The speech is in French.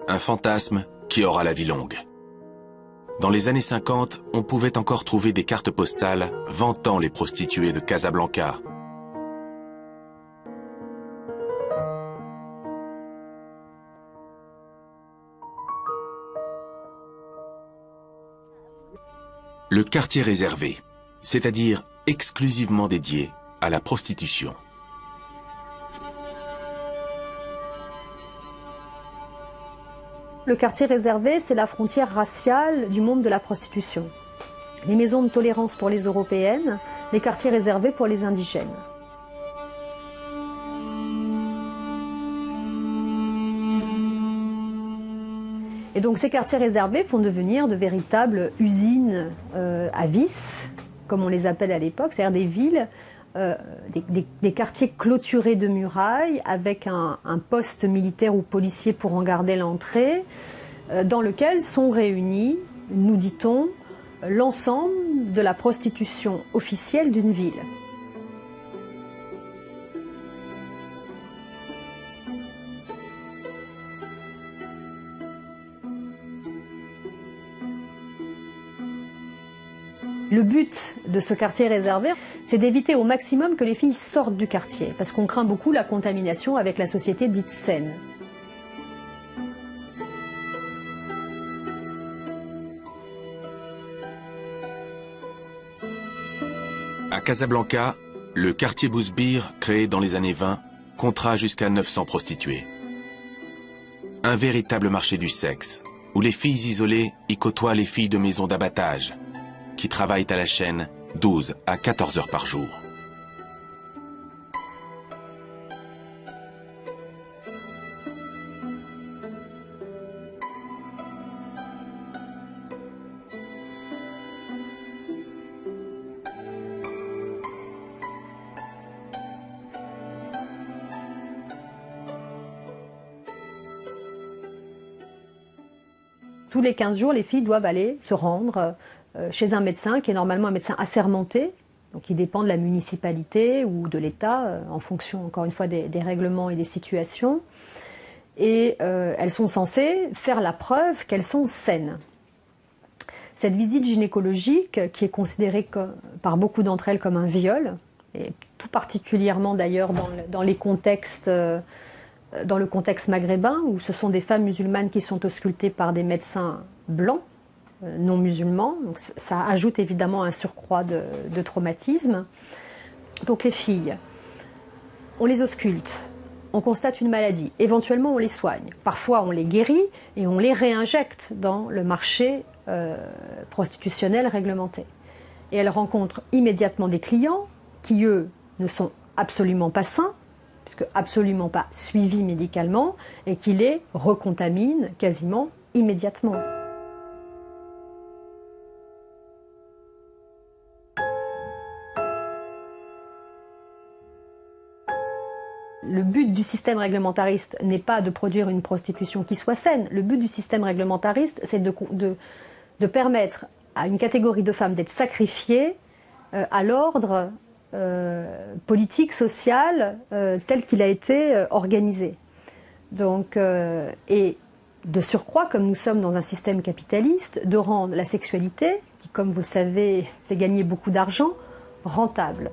Un fantasme qui aura la vie longue. Dans les années 50, on pouvait encore trouver des cartes postales vantant les prostituées de Casablanca. Le quartier réservé, c'est-à-dire exclusivement dédié à la prostitution. Le quartier réservé, c'est la frontière raciale du monde de la prostitution. Les maisons de tolérance pour les européennes, les quartiers réservés pour les indigènes. Et donc ces quartiers réservés font devenir de véritables usines à vices, comme on les appelle à l'époque, c'est-à-dire des villes, des quartiers clôturés de murailles avec un poste militaire ou policier pour en garder l'entrée, dans lequel sont réunis, nous dit-on, l'ensemble de la prostitution officielle d'une ville. Le but de ce quartier réservé, c'est d'éviter au maximum que les filles sortent du quartier, parce qu'on craint beaucoup la contamination avec la société dite saine. À Casablanca, le quartier Bousbir, créé dans les années 20, comptera jusqu'à 900 prostituées. Un véritable marché du sexe, où les filles isolées y côtoient les filles de maisons d'abattage, qui travaillent à la chaîne 12 à 14 heures par jour. Tous les 15 jours, les filles doivent aller se rendre chez un médecin qui est normalement un médecin assermenté, donc qui dépend de la municipalité ou de l'État, en fonction, encore une fois, des règlements et des situations. Et elles sont censées faire la preuve qu'elles sont saines. Cette visite gynécologique, qui est considérée par beaucoup d'entre elles comme un viol, et tout particulièrement d'ailleurs dans le contexte maghrébin, où ce sont des femmes musulmanes qui sont auscultées par des médecins blancs, non musulmans, donc ça ajoute évidemment un surcroît de traumatisme. Donc les filles, on les ausculte, on constate une maladie, éventuellement on les soigne, parfois on les guérit et on les réinjecte dans le marché prostitutionnel réglementé. Et elles rencontrent immédiatement des clients qui, eux, ne sont absolument pas sains, puisque absolument pas suivis médicalement, et qui les recontaminent quasiment immédiatement. Le but du système réglementariste n'est pas de produire une prostitution qui soit saine. Le but du système réglementariste, c'est de permettre à une catégorie de femmes d'être sacrifiées à l'ordre politique, social, tel qu'il a été organisé. Donc, et de surcroît, comme nous sommes dans un système capitaliste, de rendre la sexualité, qui, comme vous le savez, fait gagner beaucoup d'argent, rentable.